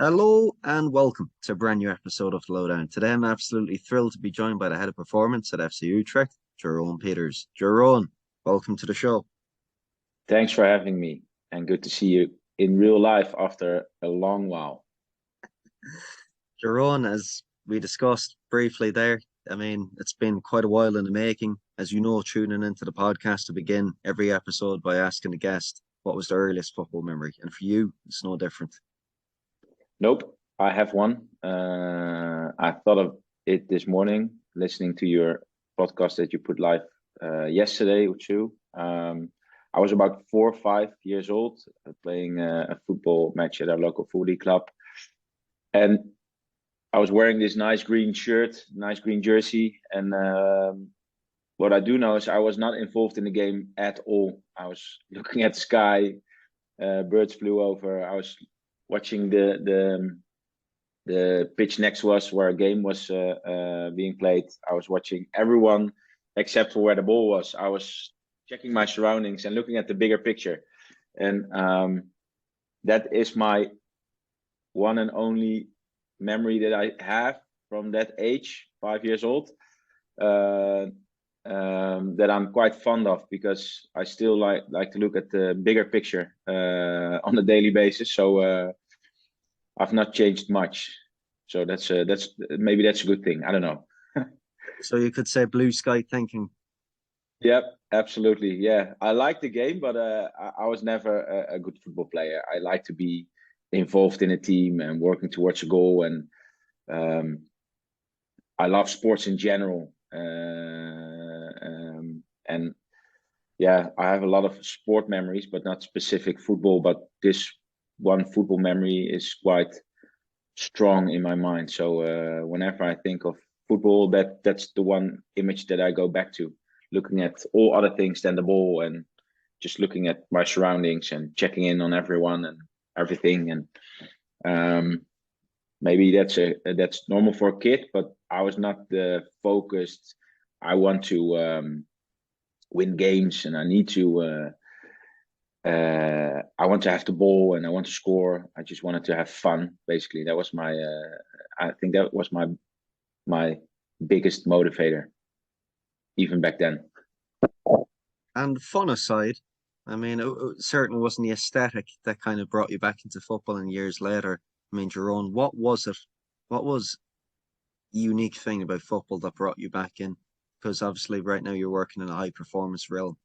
Hello and welcome to a brand new episode of Lowdown. Today I'm absolutely thrilled to be joined by the head of performance at FC Utrecht, Jeroen Peters. Jeroen, welcome to the show. Thanks for having me, and good to see you in real life after a long while. Jeroen, as we discussed briefly there, it's been quite a while in the making. As you know, tuning into the podcast to begin every episode by asking the guest what was their earliest football memory. And for you, it's no different. Nope, I have one. I thought of it this morning, listening to your podcast that you put live yesterday or two. I was about 4 or 5 years old, playing a football match at our local footy club, and I was wearing this nice green shirt, nice green jersey, and what I do know is I was not involved in the game at all. I was looking at the sky, birds flew over. I was watching the pitch next to us where a game was being played. I was watching everyone except for where the ball was. I was checking my surroundings and looking at the bigger picture, and that is my one and only memory that I have from that age, 5 years old. That I'm quite fond of because I still like to look at the bigger picture on a daily basis. So I've not changed much. So that's maybe that's a good thing. I don't know. So you could say blue sky thinking. Yep, absolutely. Yeah, I like the game, but I was never a good football player. I like to be involved in a team and working towards a goal, and I love sports in general. And yeah, I have a lot of sport memories, but not specific football. But this one football memory is quite strong in my mind. So whenever I think of football, that's the one image that I go back to, looking at all other things than the ball and just looking at my surroundings and checking in on everyone and everything. And maybe that's normal for a kid, but I was not focused. I want to win games, and I need to. I want to have the ball, and I want to score. I just wanted to have fun. Basically, that was my. I think that was my biggest motivator, even back then. And fun aside, it certainly wasn't the aesthetic that kind of brought you back into football and years later. Jeroen, what was it? What was the unique thing about football that brought you back in? Because obviously right now you're working in a high performance realm.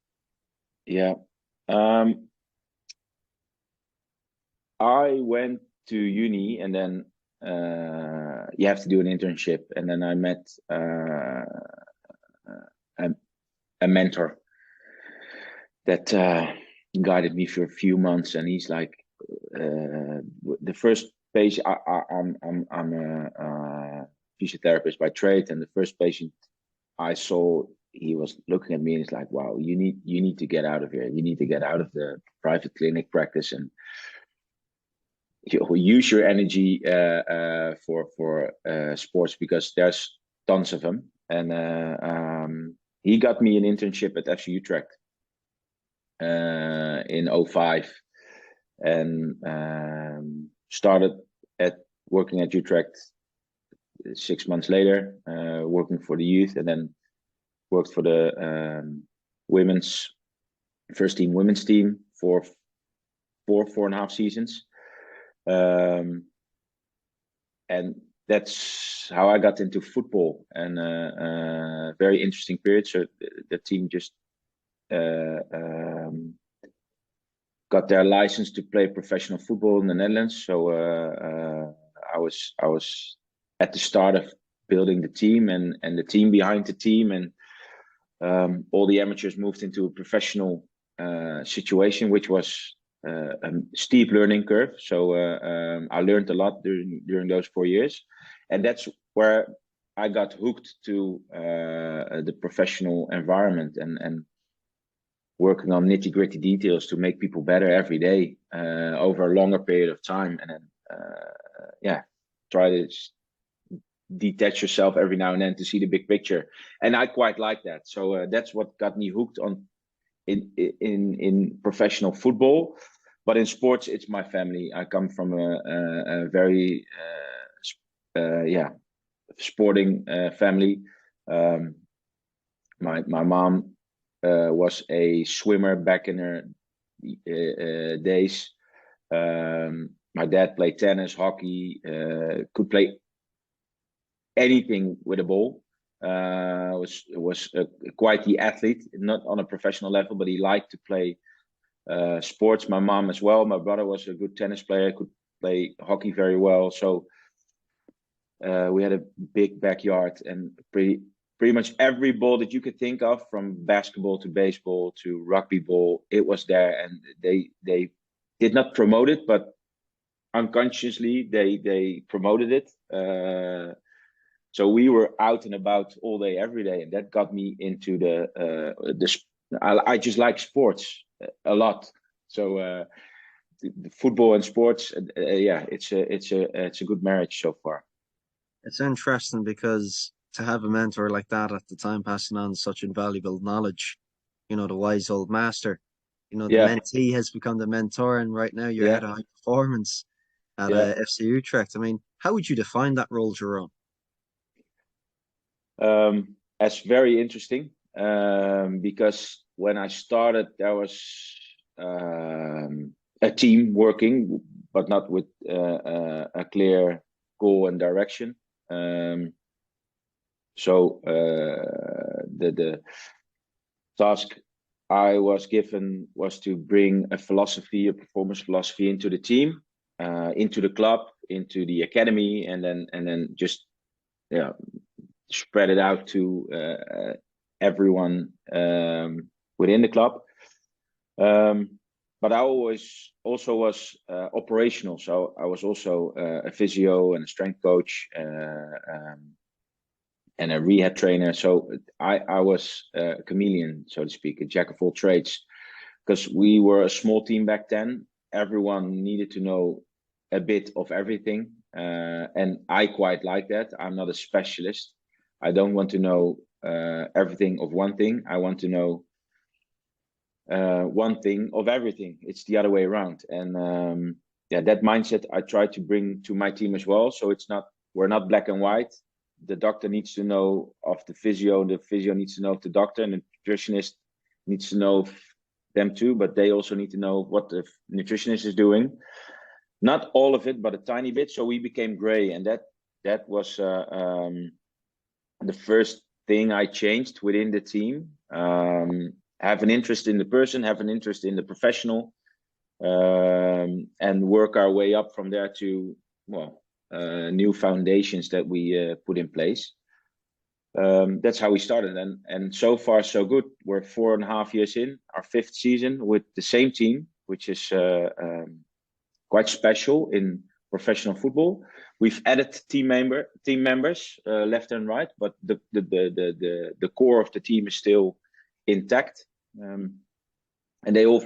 Yeah. I went to uni, and then you have to do an internship, and then I met a mentor that guided me for a few months, and he's like, the first page. I'm a physiotherapist by trade, and the first patient I saw, he was looking at me and he's like, "Wow, you need to get out of here. You need to get out of the private clinic practice and you use your energy for sports because there's tons of them." And he got me an internship at FC Utrecht in '05, and started at working at Utrecht 6 months later, working for the youth, and then worked for the women's first team women's team for 4.5 seasons. And that's how I got into football, and very interesting period. So the team just got their license to play professional football in the Netherlands. So I was at the start of building the team and the team behind the team, and all the amateurs moved into a professional situation, which was a steep learning curve. So I learned a lot during those 4 years, and that's where I got hooked to the professional environment and working on nitty gritty details to make people better every day over a longer period of time, and then try to detach yourself every now and then to see the big picture. And I quite like that. So that's what got me hooked on in professional football. But in sports, it's my family. I come from a very sporting family. My mom was a swimmer back in her days. My dad played tennis, hockey, could play anything with a ball. Was quite the athlete, not on a professional level, but he liked to play sports. My mom as well. My brother was a good tennis player, could play hockey very well. So we had a big backyard, and pretty much every ball that you could think of, from basketball to baseball to rugby ball, it was there. And they did not promote it, but unconsciously they promoted it. So we were out and about all day, every day, and that got me into the. I just like sports a lot. So the football and sports, it's a good marriage so far. It's interesting because to have a mentor like that at the time, passing on such invaluable knowledge, the wise old master, the Yeah, mentee has become the mentor, and right now you're yeah, head of high performance at yeah. FC Utrecht. I mean, how would you define that role, Jeroen? That's very interesting, because when I started, there was a team working, but not with a clear goal and direction. So the task I was given was to bring a performance philosophy into the team, into the club, into the academy, and then just spread it out to everyone within the club. But I always also was operational, so I was also a physio and a strength coach, and a rehab trainer. So I was a chameleon, so to speak, a jack of all trades, because we were a small team back then. Everyone needed to know a bit of everything, and I quite like that. I'm not a specialist. I don't want to know everything of one thing. I want to know one thing of everything. It's the other way around. And that mindset I try to bring to my team as well. So we're not black and white. The doctor needs to know of the physio needs to know of the doctor, and the nutritionist needs to know of them too, but they also need to know what the nutritionist is doing. Not all of it, but a tiny bit. So we became gray, and that was the first thing I changed within the team. Have an interest in the person, have an interest in the professional, and work our way up from there to new foundations that we put in place. That's how we started, and so far so good. We're 4.5 years in, our 5th season with the same team, which is quite special in professional football. We've added team members left and right, but the core of the team is still intact, and they all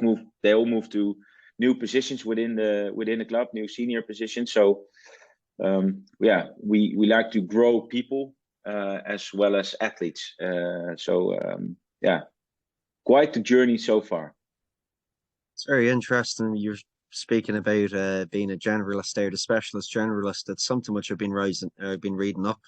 move to new positions within the club, new senior positions. So we like to grow people as well as athletes. Quite the journey so far. It's very interesting. You're speaking about being a generalist there, the specialist generalist. It's something which I've been reading up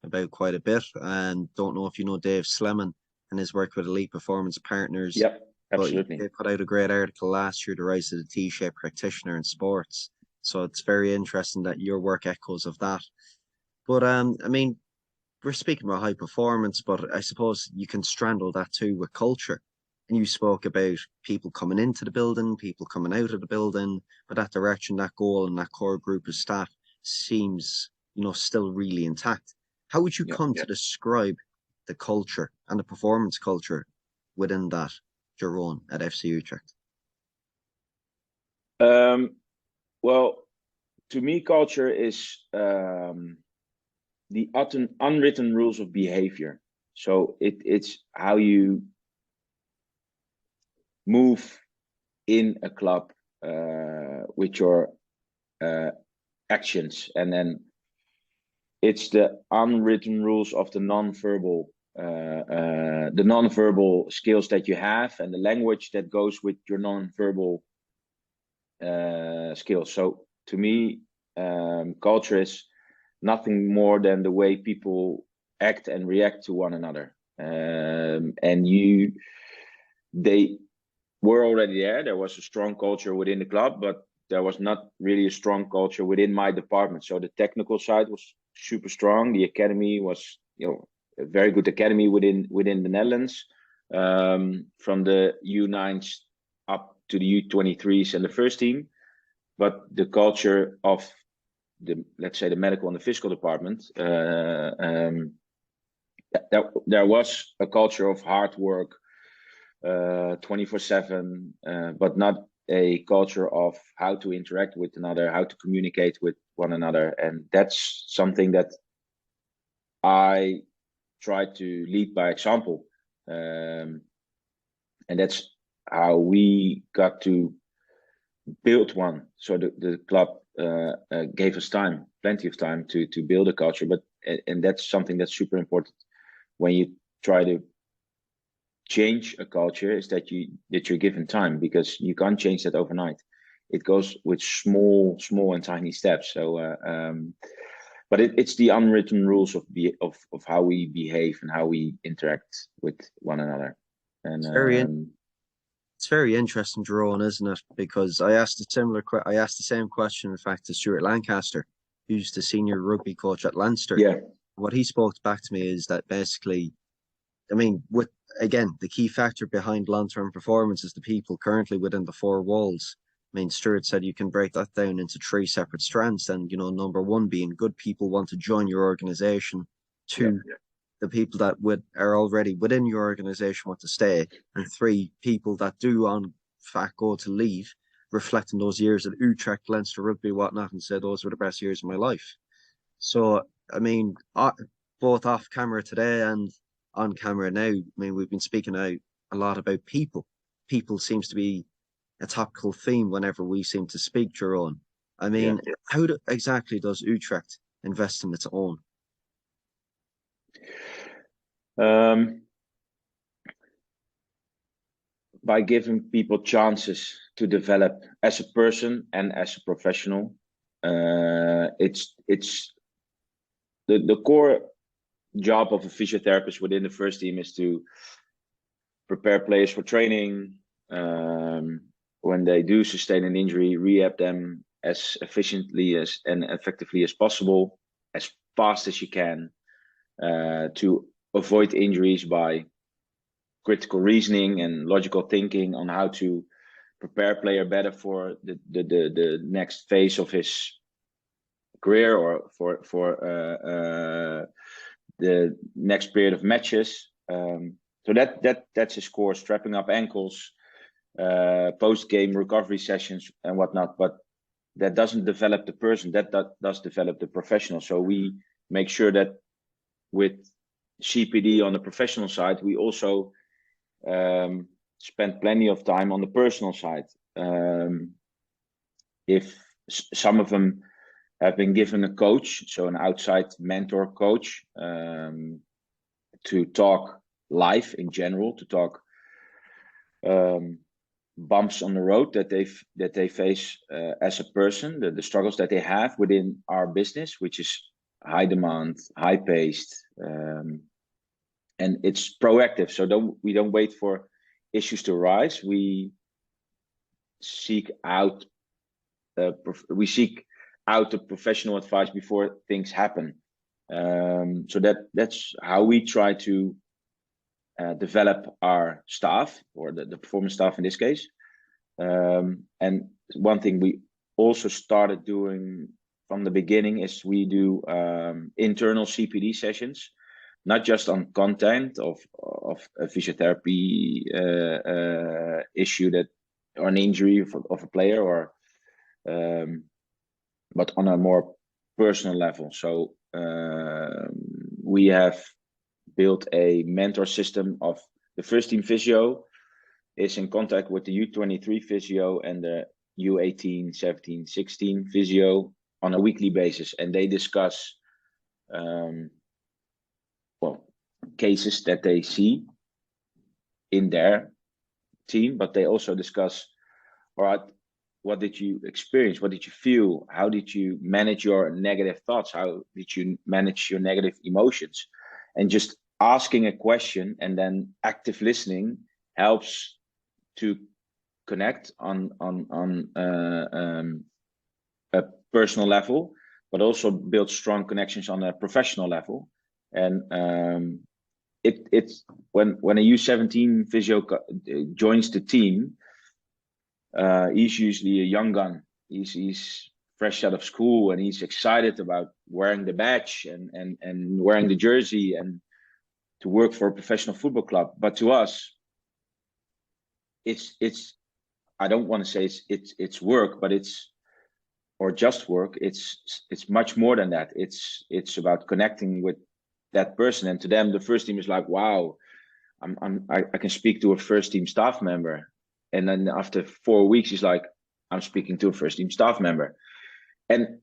about quite a bit, and don't know if you know Dave Sleman and his work with Elite Performance Partners. Yep, absolutely. But they put out a great article last year, The Rise of the T-shaped Practitioner in Sports. So it's very interesting that your work echoes of that. But I mean, we're speaking about high performance, but I suppose you can straddle that too with culture. And you spoke about people coming into the building, people coming out of the building, but that direction, that goal, and that core group of staff seems, still really intact. How would you come to describe the culture and the performance culture within that, Jeroen, at FC Utrecht? Well, to me, culture is the unwritten rules of behavior. So it's how you move in a club with your actions, and then it's the unwritten rules of the non-verbal skills that you have, and the language that goes with your non-verbal skills. So to me, culture is nothing more than the way people act and react to one another. And they were already there. There was a strong culture within the club, but there was not really a strong culture within my department. So the technical side was super strong. The academy was, a very good academy within the Netherlands, from the U9s up to the U23s and the first team. But the culture of let's say the medical and the physical department, there was a culture of hard work, 24/7, but not a culture of how to interact with another, how to communicate with one another. And that's something that I try to lead by example. And that's how we got to build one. So the club gave us plenty of time to build a culture. And that's something that's super important when you try to change a culture, is that you're given time, because you can't change that overnight. It goes with small and tiny steps. So but it's the unwritten rules of how we behave and how we interact with one another. And it's very interesting, Jeroen, isn't it? Because I asked I asked the same question, in fact, to Stuart Lancaster, who's the senior rugby coach at Leinster. Yeah. What he spoke back to me is that basically, I mean, the key factor behind long-term performance is the people currently within the four walls. I mean, Stuart said you can break that down into three separate strands. And, number one being good people want to join your organization. Two, the people that are already within your organization want to stay. And three, people that do, on fact, go to leave, reflecting those years at Utrecht, Leinster rugby, whatnot, and say those were the best years of my life. So, I mean, both off camera today and on camera now, I mean, we've been speaking out a lot about people. People seems to be a topical theme whenever we seem to speak, Jeroen. I mean, how exactly does Utrecht invest in its own? By giving people chances to develop as a person and as a professional. It's the core job of a physiotherapist within the first team is to prepare players for training. When they do sustain an injury, rehab them as efficiently and effectively as possible, as fast as you can, to avoid injuries by critical reasoning and logical thinking on how to prepare a player better for the next phase of his career, or for the next period of matches. So that's his core: strapping up ankles, post-game recovery sessions and whatnot. But that doesn't develop the person. That does develop the professional. So we make sure that with CPD on the professional side, we also spend plenty of time on the personal side. If some of them have been given a coach, so an outside mentor coach, to talk life in general, to talk bumps on the road that they face as a person, the struggles that they have within our business, which is high demand, high paced, and it's proactive. So we don't wait for issues to arise. We seek out the professional advice before things happen. So that's how we try to develop our staff, or the performance staff in this case. And one thing we also started doing from the beginning is we do internal CPD sessions, not just on content of a physiotherapy issue or an injury of a player, or but on a more personal level. So we have built a mentor system of the first team physio is in contact with the U23 physio and the U18, 17, 16 physio on a weekly basis, and they discuss cases that they see in their team, but they also discuss, all right, what did you experience? What did you feel? How did you manage your negative thoughts? How did you manage your negative emotions? And just asking a question and then active listening helps to connect on a personal level, but also build strong connections on a professional level. And it's when a U17 physio joins the team, he's usually a young gun. He's fresh out of school and he's excited about wearing the badge and wearing the jersey and to work for a professional football club. But to us, it's I don't want to say it's work, but it's or just work. It's much more than that. It's about connecting with that person, and to them, the first team is like, wow, I can speak to a first team staff member, and then after 4 weeks, he's like, I'm speaking to a first team staff member, and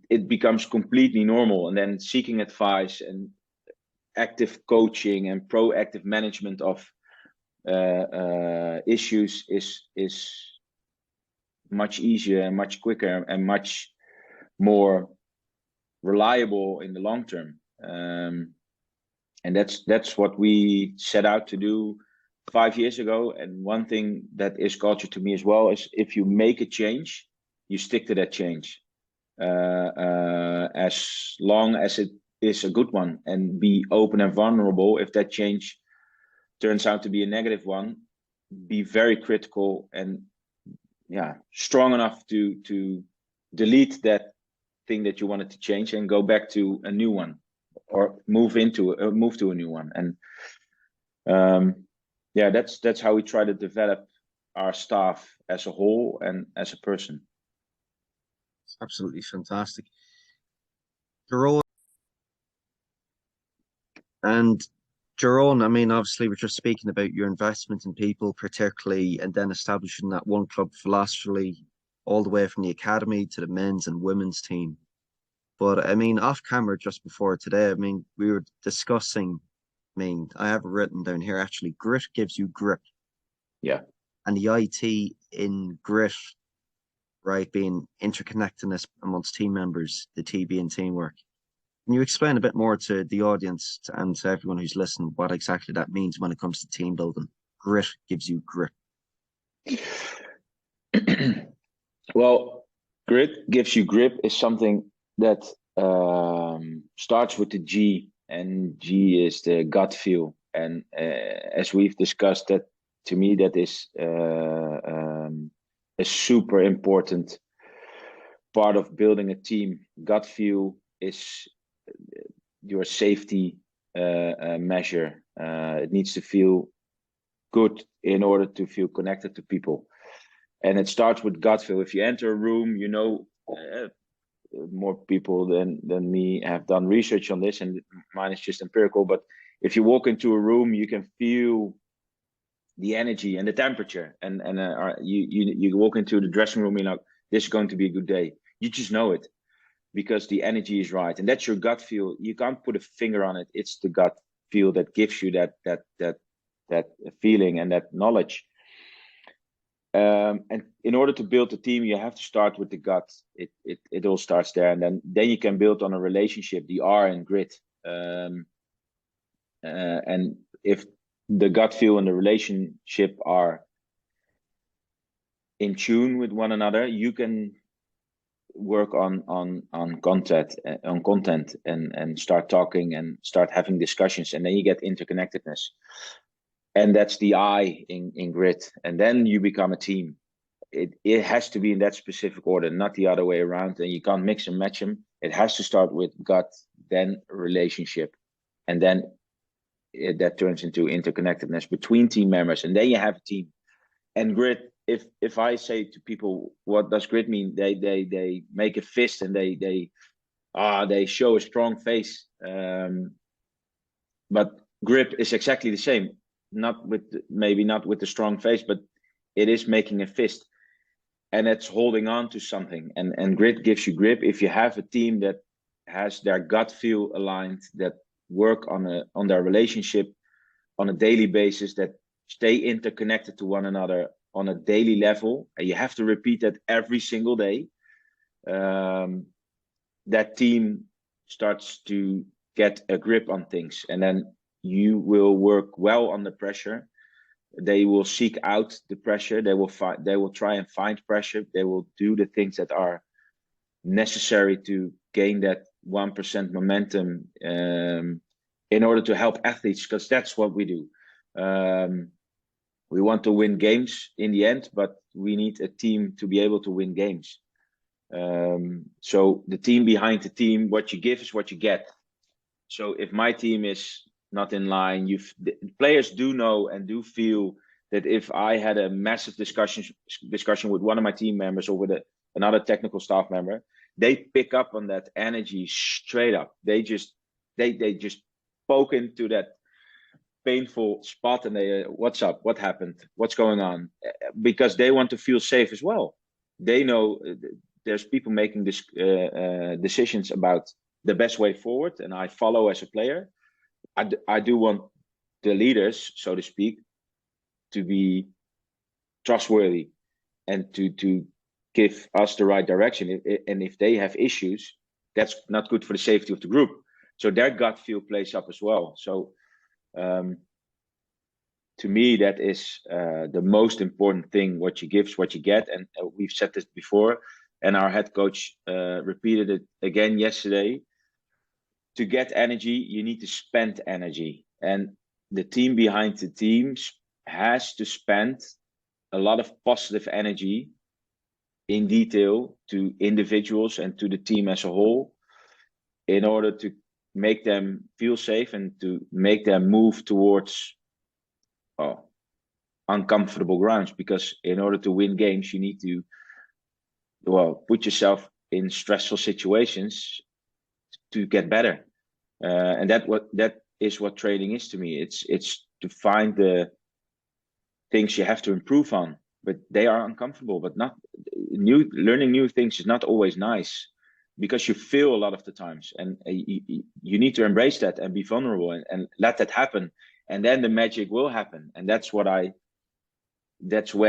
it becomes completely normal. And then seeking advice and active coaching and proactive management of issues is much easier and much quicker and much more reliable in the long term. And that's what we set out to do 5 years ago. And one thing that is culture to me as well is if you make a change, you stick to that change as long as it is a good one, and be open and vulnerable. If that change turns out to be a negative one, be very critical and strong enough to delete that thing that you wanted to change and go back to a new one, or move to a new one. And that's how we try to develop our staff as a whole and as a person. Absolutely fantastic. Jeroen, I mean, obviously, we're just speaking about your investment in people, particularly, and then establishing that one club philosophy all the way from the academy to the men's and women's team. But I mean, off camera just before today, I mean, we were discussing, I mean, I have it written down here actually, grit gives you grip. Yeah. And the IT in grit, right, being interconnectedness amongst team members, the TB and teamwork. Can you explain a bit more to the audience and to everyone who's listening what exactly that means when it comes to team building? Grit gives you grip. Well, grit gives you grip is something that starts with the G, and G is the gut feel. And as we've discussed, that to me that is a super important part of building a team. Gut feel is your safety measure. It needs to feel good in order to feel connected to people. And it starts with gut feel. If you enter a room, you know, more people than me have done research on this, and mine is just empirical. But if you walk into a room, you can feel the energy and the temperature. And you walk into the dressing room, you're like, this is going to be a good day. You just know it because the energy is right, and that's your gut feel. You can't put a finger on it. It's the gut feel that gives you that feeling and that knowledge. And in order to build a team, you have to start with the gut. It all starts there, and then you can build on a relationship, the R in grit. And if the gut feel and the relationship are in tune with one another, you can work on content and start talking and start having discussions, and then you get interconnectedness. And that's the I in grit. And then you become a team. It has to be in that specific order, not the other way around. And you can't mix and match them. It has to start with gut, then relationship. And then that turns into interconnectedness between team members. And then you have a team. And grit, if I say to people, what does grit mean? They make a fist and they show a strong face. But grip is exactly the same. Maybe not with the strong face, but it is making a fist, and it's holding on to something. And grit gives you grip if you have a team that has their gut feel aligned, that work on their relationship on a daily basis, that stay interconnected to one another on a daily level, and you have to repeat that every single day, that team starts to get a grip on things, and then you will work well under pressure. They will seek out the pressure. They will try and find pressure. They will do the things that are necessary to gain that 1% momentum, in order to help athletes, because that's what we do. We want to win games in the end, but we need a team to be able to win games. So the team behind the team, what you give is what you get. So if my team is not in line, the players do know and do feel that if I had a massive discussion with one of my team members or with another technical staff member, they pick up on that energy straight up. They just poke into that painful spot, and they, what's up, what happened, what's going on, because they want to feel safe as well. They know there's people making this decisions about the best way forward, and I follow as a player. I do want the leaders, so to speak, to be trustworthy and to give us the right direction. And if they have issues, that's not good for the safety of the group. So their gut feel plays up as well. So to me, that is the most important thing. What you give is what you get. And we've said this before, and our head coach repeated it again yesterday. To get energy, you need to spend energy. And the team behind the teams has to spend a lot of positive energy in detail to individuals and to the team as a whole, in order to make them feel safe and to make them move towards uncomfortable grounds. Because in order to win games, you need to put yourself in stressful situations to get better. And that is what training is to me. It's to find the things you have to improve on, but they are uncomfortable. But not learning new things is not always nice, because you fail a lot of the times, and you need to embrace that and be vulnerable and let that happen, and then the magic will happen. And that's when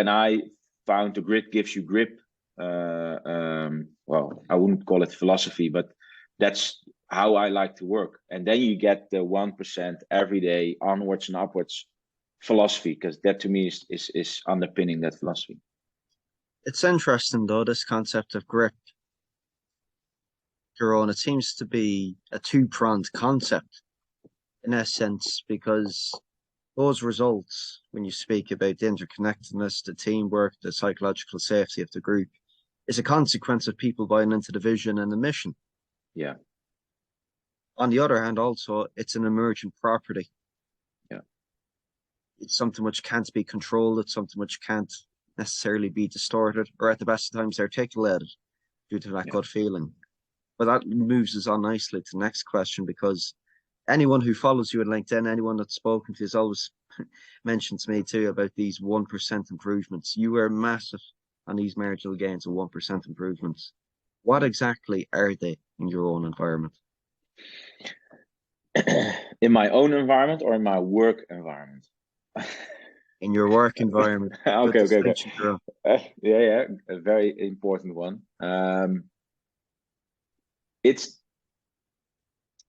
I found the grit gives you grip. I wouldn't call it philosophy, but that's how I like to work. And then you get the 1% every day, onwards and upwards philosophy, because that to me is underpinning that philosophy. It's interesting though, this concept of grip, Jeroen. It seems to be a two-pronged concept in essence, because those results, when you speak about the interconnectedness, the teamwork, the psychological safety of the group, is a consequence of people buying into the vision and the mission. Yeah. On the other hand, also, it's an emergent property. Yeah. It's something which can't be controlled. It's something which can't necessarily be distorted, or at the best of times articulated due to that gut feeling. But that moves us on nicely to the next question, because anyone who follows you on LinkedIn, anyone that's spoken to you, has always mentioned to me too about these 1% improvements. You were massive on these marginal gains of 1% improvements. What exactly are they in your own environment? In my own environment or in my work environment? In your work environment. Okay. Yeah, a very important one. It's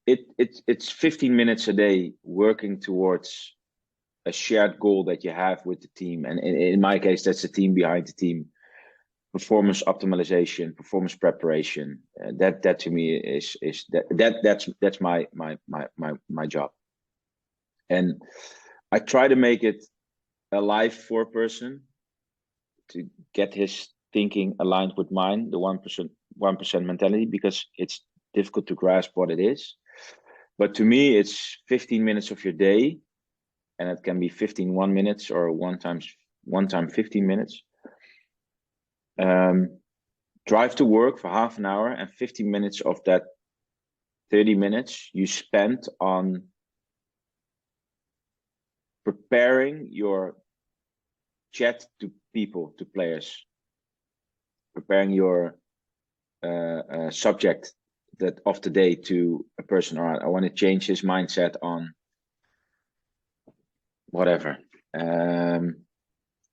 15 minutes a day working towards a shared goal that you have with the team, and in my case, that's the team behind the team. Performance optimization, performance preparation. That to me that's my job, and I try to make it alive for a person to get his thinking aligned with mine, the 1% mentality, because it's difficult to grasp what it is. But to me, it's 15 minutes of your day, and it can be 1 minutes or one time 15 minutes. Drive to work for half an hour, and 15 minutes of that 30 minutes you spend on preparing your chat to people, to players, preparing your subject that of the day to a person. Or I want to change his mindset on whatever,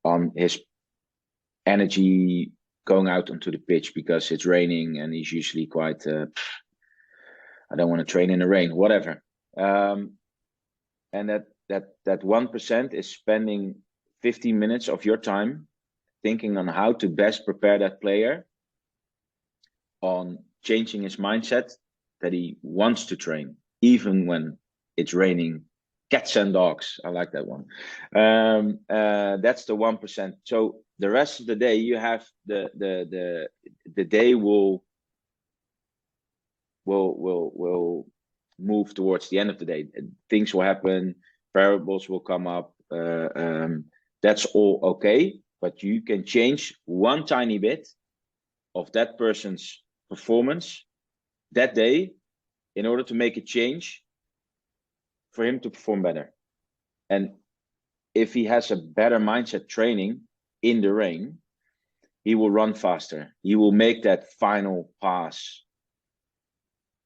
on his energy going out onto the pitch because it's raining, and he's usually quite I don't want to train in the rain, whatever. And that 1% is spending 15 minutes of your time thinking on how to best prepare that player on changing his mindset, that he wants to train even when it's raining. Cats and dogs, I like that one. That's the 1%. So the rest of the day, you have the day will move towards the end of the day. Things will happen, variables will come up. That's all okay, but you can change one tiny bit of that person's performance that day in order to make a change for him to perform better. And if he has a better mindset training in the rain, he will run faster. He will make that final pass.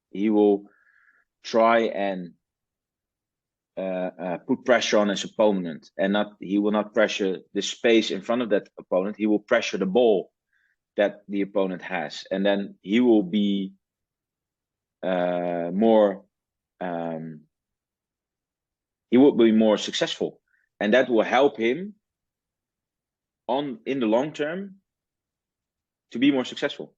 He will try and put pressure on his opponent, and he will not pressure the space in front of that opponent. He will pressure the ball that the opponent has, and then he will be more successful, and that will help him in the long term to be more successful.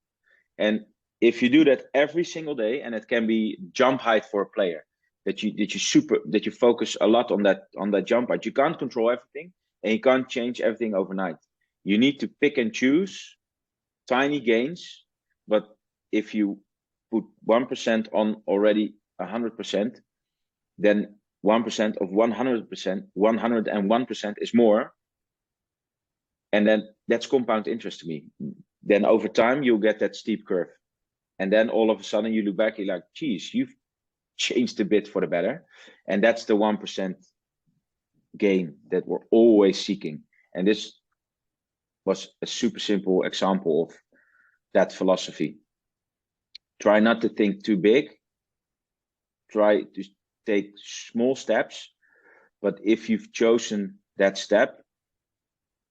And if you do that every single day, and it can be jump height for a player, that you focus a lot on that jump height. You can't control everything, and you can't change everything overnight. You need to pick and choose tiny gains. But if you put 1% on already 100%, then 1% of 100%, 101% is more. And then that's compound interest to me. Then over time, you'll get that steep curve. And then all of a sudden you look back, you're like, geez, you've changed a bit for the better. And that's the 1% gain that we're always seeking. And this was a super simple example of that philosophy. Try not to think too big. Try to take small steps. But if you've chosen that step,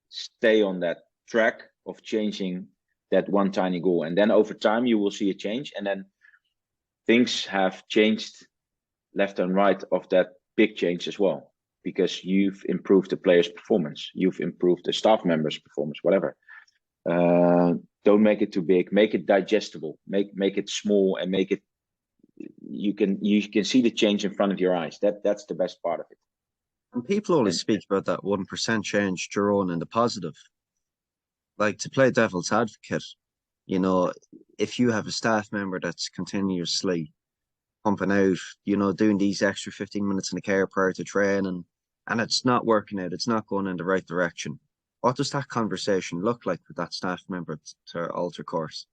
stay on that track of changing that one tiny goal. And then over time, you will see a change. And then things have changed left and right of that big change as well, because you've improved the player's performance. You've improved the staff member's performance, whatever. Don't make it too big. Make it digestible. Make it small, and make it, you can see the change in front of your eyes. That's the best part of it. And people always speak about that 1% change, Jeroen, in the positive. Like, to play devil's advocate, you know, if you have a staff member that's continuously pumping out, you know, doing these extra 15 minutes in the car prior to training, and it's not working out, it's not going in the right direction, what does that conversation look like with that staff member to alter course?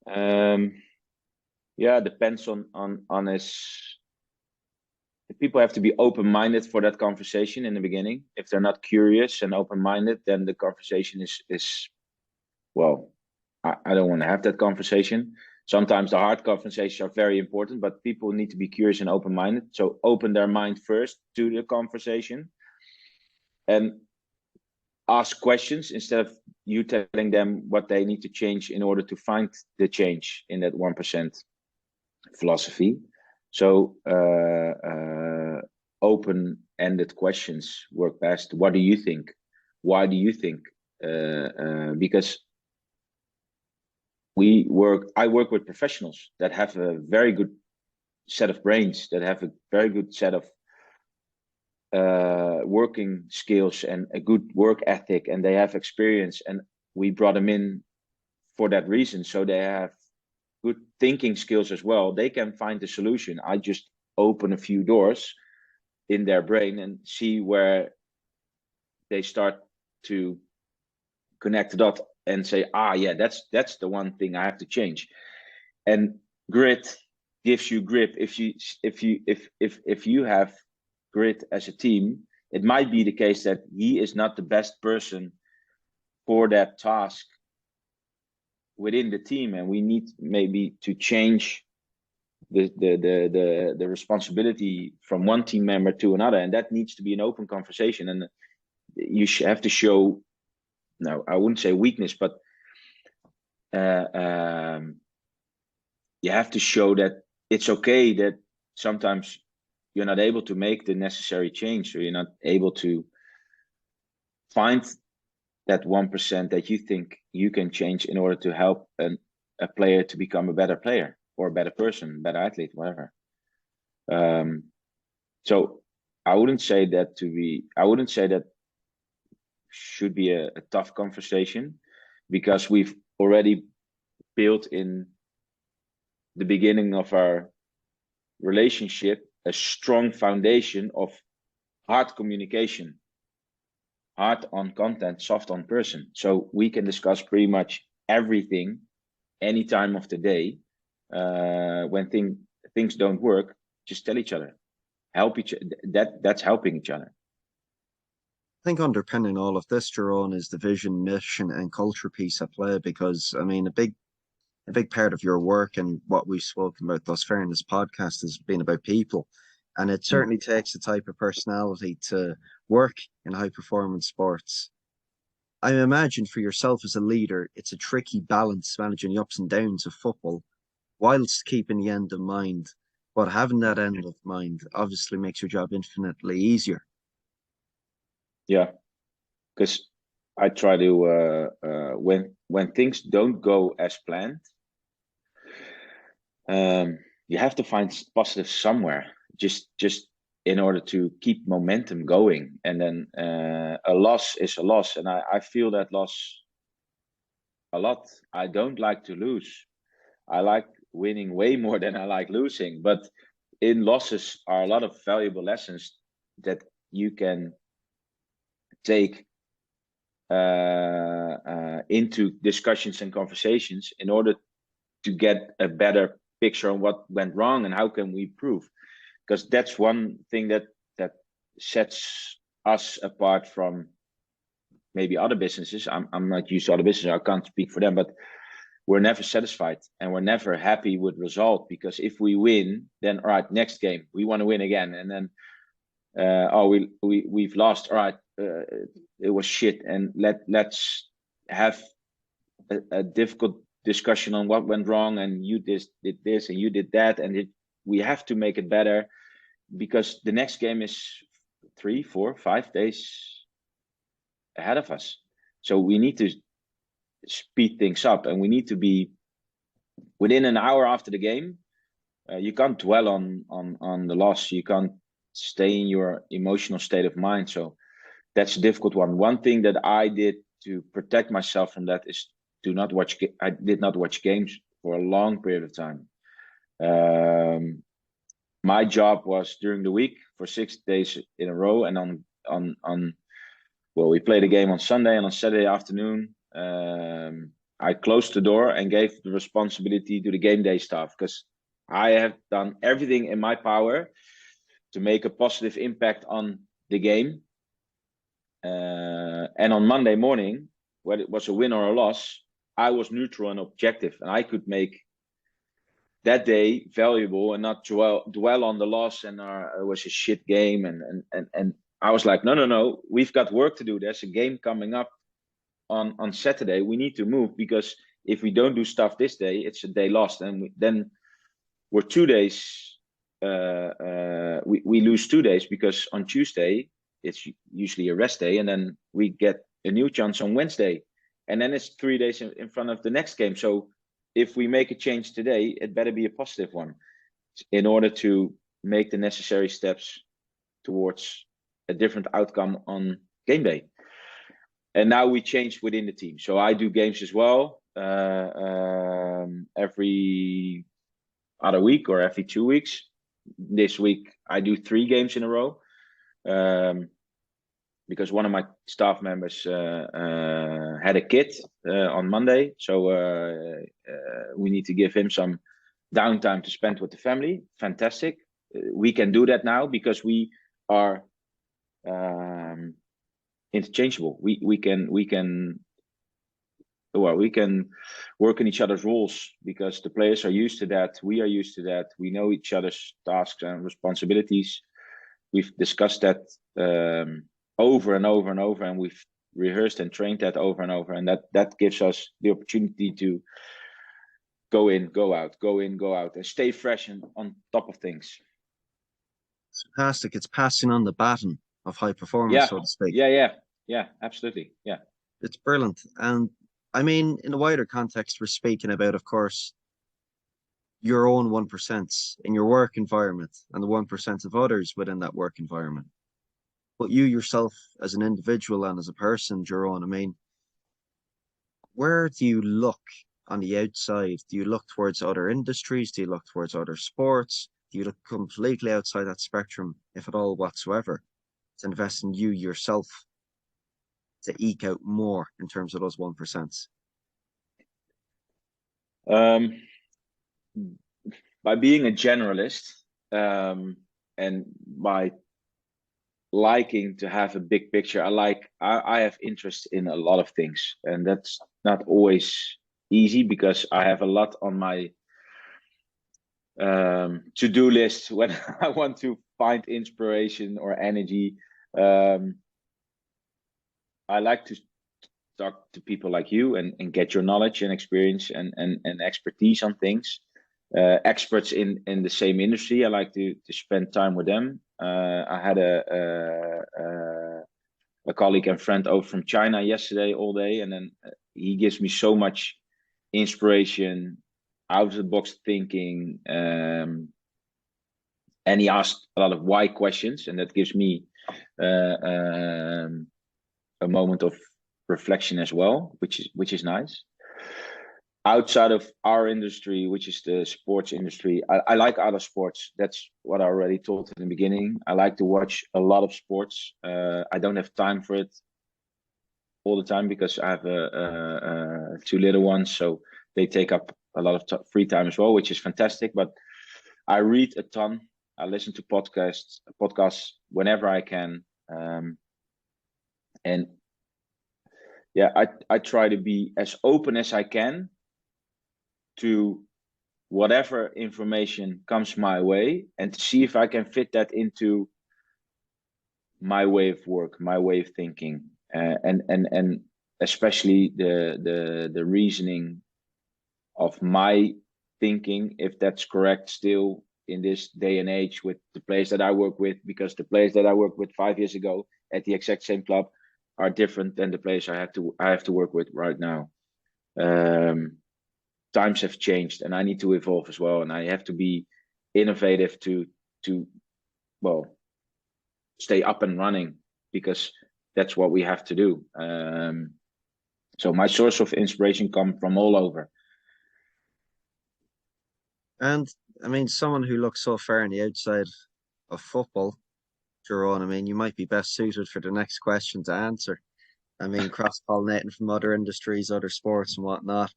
Yeah, it depends on his. People have to be open-minded for that conversation in the beginning. If they're not curious and open-minded, then the conversation is well, I don't want to have that conversation. Sometimes the hard conversations are very important, but people need to be curious and open-minded. So open their mind first to the conversation and ask questions instead of you telling them what they need to change in order to find the change in that 1% philosophy. So open-ended questions work best. What do you think? Why do you think? Because I work with professionals that have a very good set of brains, that have a very good set of working skills and a good work ethic, and they have experience, and we brought them in for that reason. So they have good thinking skills as well. They can find the solution. I just open a few doors in their brain and see where they start to connect the dot and say, yeah, that's the one thing I have to change. And grit gives you grip. If you have grit as a team, it might be the case that he is not the best person for that task within the team, and we need maybe to change the responsibility from one team member to another, and that needs to be an open conversation. And you have to show no, I wouldn't say weakness, but you have to show that it's okay that sometimes you're not able to make the necessary change, or you're not able to find that 1% that you think you can change in order to help a player to become a better player or a better person, better athlete, whatever. So I wouldn't say that should be a tough conversation, because we've already built in the beginning of our relationship a strong foundation of hard communication, hard on content, soft on person. So we can discuss pretty much everything any time of the day. When things don't work, just tell each other, help each that's helping each other. I think underpinning all of this, Jeroen, is the vision, mission, and culture piece at play. Because I mean, a big part of your work and what we've spoken about thus far in this podcast has been about people, and it certainly takes a type of personality to work in high performance sports. I imagine for yourself as a leader, it's a tricky balance managing the ups and downs of football whilst keeping the end in mind. But having that end of mind obviously makes your job infinitely easier. Yeah, because I try to when things don't go as planned, you have to find positive somewhere, just in order to keep momentum going. And then a loss is a loss, and I feel that loss a lot. I don't like to lose. I like winning way more than I like losing. But in losses are a lot of valuable lessons that you can take into discussions and conversations in order to get a better picture on what went wrong and how can we improve. Because that's one thing that sets us apart from maybe other businesses. I'm not used to other businesses, I can't speak for them, but we're never satisfied and we're never happy with result. Because if we win, then all right, next game we want to win again, and then we've lost, all right, it was shit, and let's have a difficult discussion on what went wrong, and you did this and you did that, and we have to make it better, because the next game is 3, 4, 5 days ahead of us. So we need to speed things up, and we need to be within an hour after the game. You can't dwell on the loss. You can't stay in your emotional state of mind. So that's a difficult one. One thing that I did to protect myself from that is I did not watch games for a long period of time. My job was during the week for 6 days in a row, and we played a game on Sunday, and on Saturday afternoon, I closed the door and gave the responsibility to the game day staff, because I have done everything in my power to make a positive impact on the game. And on Monday morning, whether it was a win or a loss, I was neutral and objective, and I could make that day valuable and not dwell on the loss and it was a shit game. And I was like, no, we've got work to do. There's a game coming up on Saturday. We need to move, because if we don't do stuff this day, it's a day lost, and then we're 2 days. We lose 2 days, because on Tuesday it's usually a rest day, and then we get a new chance on Wednesday, and then it's 3 days in front of the next game. So if we make a change today, it better be a positive one, in order to make the necessary steps towards a different outcome on game day. And now we change within the team. So I do games as well, every other week or every 2 weeks. This week I do 3 games in a row, because one of my staff members had a kid on Monday, so we need to give him some downtime to spend with the family. Fantastic. We can do that now because we are interchangeable. We can work in each other's roles, because the players are used to that. We are used to that. We know each other's tasks and responsibilities. We've discussed that over and over and over, and we've rehearsed and trained that over and over, and that gives us the opportunity to go in, go out, go in, go out, and stay fresh and on top of things. It's fantastic. It's passing on the baton of high performance, Yeah, so to speak. yeah, absolutely, yeah. It's brilliant. And I mean, in a wider context, we're speaking about, of course, your own 1% in your work environment and the 1% of others within that work environment. But you yourself as an individual and as a person, Jeroen, I mean, where do you look on the outside? Do you look towards other industries? Do you look towards other sports? Do you look completely outside that spectrum, if at all whatsoever, to invest in you yourself to eke out more in terms of those 1%? By being a generalist, and by liking to have a big picture, I have interest in a lot of things, and that's not always easy because I have a lot on my to-do list when I want to find inspiration or energy. I like to talk to people like you and get your knowledge and experience and expertise on things. Experts in the same industry, I like to spend time with them. I had a colleague and friend over from China yesterday all day, and then he gives me so much inspiration, out of the box thinking, and he asked a lot of why questions, and that gives me a moment of reflection as well, which is nice. Outside of our industry, which is the sports industry, I like other sports. That's what I already told in the beginning. I like to watch a lot of sports. I don't have time for it all the time because I have two little ones, so they take up a lot of free time as well, which is fantastic. But I read a ton. I listen to podcasts whenever I can, and yeah, I try to be as open as I can to whatever information comes my way and to see if I can fit that into my way of work, my way of thinking, and especially the reasoning of my thinking, if that's correct still in this day and age with the players that I work with, because the players that I worked with 5 years ago at the exact same club are different than the players I have to work with right now. Times have changed and I need to evolve as well, and I have to be innovative to stay up and running, because that's what we have to do. So my source of inspiration come from all over. And I mean, someone who looks so far on the outside of football, Jeroen, I mean, you might be best suited for the next question to answer. I mean, cross-pollinating from other industries, other sports and whatnot.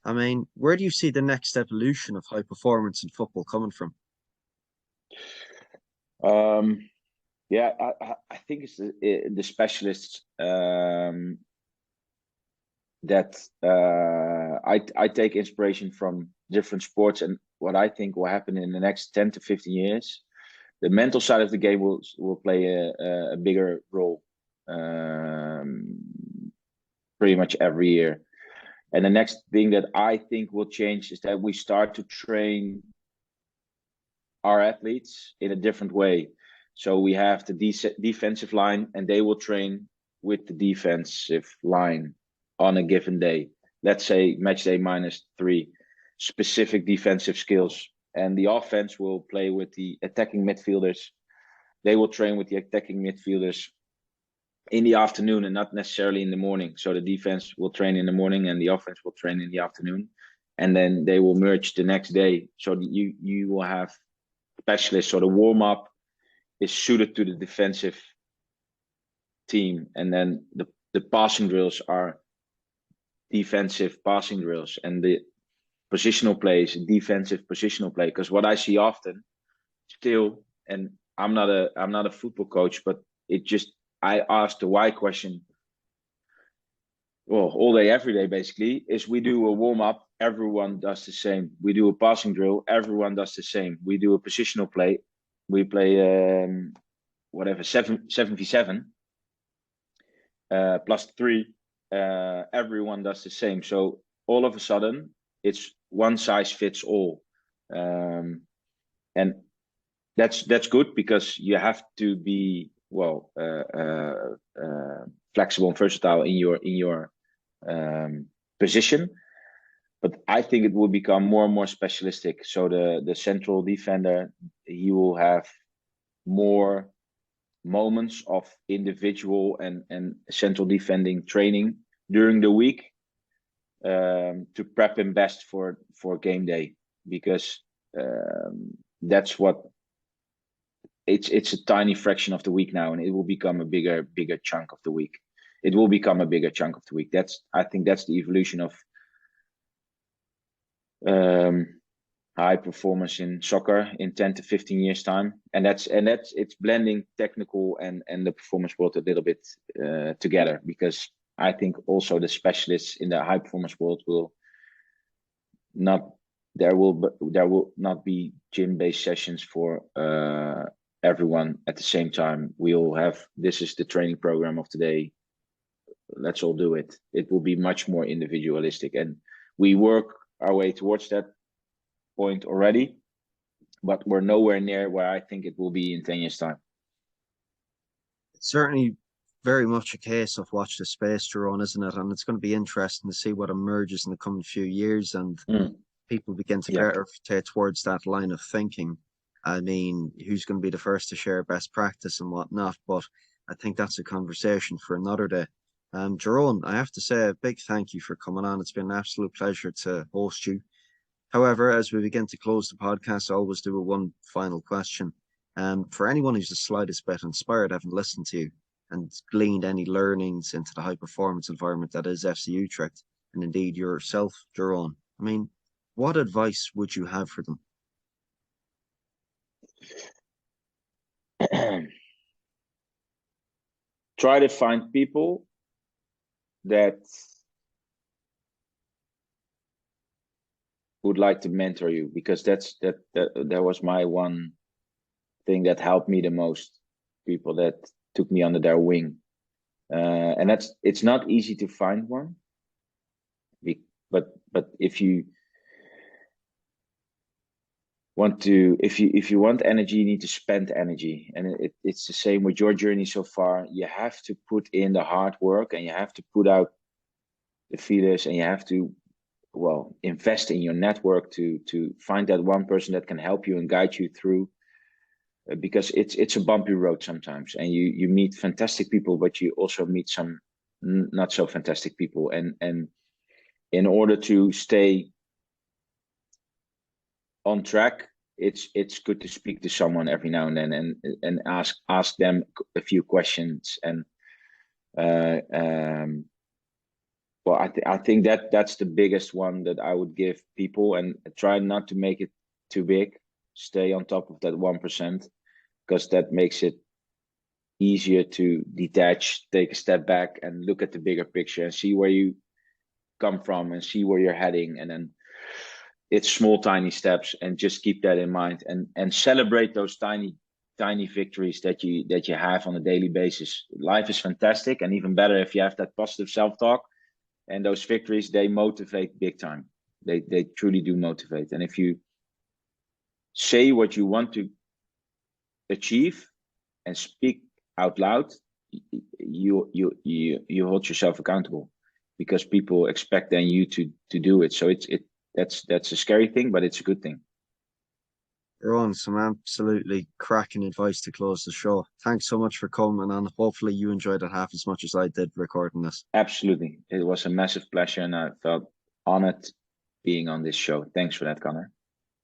I mean, where do you see the next evolution of high performance in football coming from? Yeah, I think it's the specialists that I take inspiration from different sports, and what I think will happen in the next 10 to 15 years. The mental side of the game will play a bigger role pretty much every year. And the next thing that I think will change is that we start to train our athletes in a different way. So we have the defensive line, and they will train with the defensive line on a given day. Let's say match day -3, specific defensive skills. And the offense will play with the attacking midfielders. They will train with the attacking midfielders in the afternoon and not necessarily in the morning. So the defense will train in the morning and the offense will train in the afternoon. And then they will merge the next day. So you will have specialists. So the warm-up is suited to the defensive team. And then the passing drills are defensive passing drills. And the positional play is defensive positional play. Because what I see often still, and I'm not a football coach, but I ask the why question, well, all day, every day, basically, is we do a warm-up, everyone does the same. We do a passing drill, everyone does the same. We do a positional play, we play 7v7. plus 3, everyone does the same. So all of a sudden, it's one size fits all, and that's good because you have to be flexible and versatile in your position. But I think it will become more and more specialistic. So the central defender, he will have more moments of individual and central defending training during the week, to prep him best for game day, because that's what it's a tiny fraction of the week now, and it will become a bigger chunk of the week. It will become a bigger chunk of the week. I think that's the evolution of high performance in soccer in 10 to 15 years time, and it's blending technical and the performance world a little bit together, because I think also the specialists in the high performance world there will not be gym based sessions for everyone at the same time. We'll have, this is the training program of today, let's all do it. It will be much more individualistic, and we work our way towards that point already, but we're nowhere near where I think it will be in 10 years time. It's certainly very much a case of watch the space, Jeroen, isn't it? And it's going to be interesting to see what emerges in the coming few years, and people begin to gravitate towards that line of thinking. I mean, who's going to be the first to share best practice and whatnot? But I think that's a conversation for another day. Jeroen, I have to say a big thank you for coming on. It's been an absolute pleasure to host you. However, as we begin to close the podcast, I always do a one final question. For anyone who's the slightest bit inspired, having listened to you and gleaned any learnings into the high performance environment that is FC Utrecht, and indeed yourself, Jeroen, I mean, what advice would you have for them? Try to find people that would like to mentor you, because that was my one thing that helped me the most. People that took me under their wing, and it's not easy to find one. But if you want energy, you need to spend energy, and it's the same with your journey so far. You have to put in the hard work, and you have to put out the feelers, and you have to invest in your network to find that one person that can help you and guide you through, because it's a bumpy road sometimes, and you meet fantastic people, but you also meet some not so fantastic people, and in order to stay on track, it's good to speak to someone every now and then and ask them a few questions, and I think that's the biggest one that I would give people, and try not to make it too big. Stay on top of that 1%, because that makes it easier to detach, take a step back, and look at the bigger picture and see where you come from and see where you're heading. And then it's small, tiny steps, and just keep that in mind, and celebrate those tiny victories that you have on a daily basis. Life is fantastic, and even better if you have that positive self-talk. And those victories, they motivate big time. They truly do motivate. And if you say what you want to achieve and speak out loud, you hold yourself accountable, because people expect then you to do it. So that's a scary thing, but it's a good thing. Jeroen, some absolutely cracking advice to close the show. Thanks so much for coming on. Hopefully you enjoyed it half as much as I did recording this. Absolutely. It was a massive pleasure, and I felt honored being on this show. Thanks for that, Connor.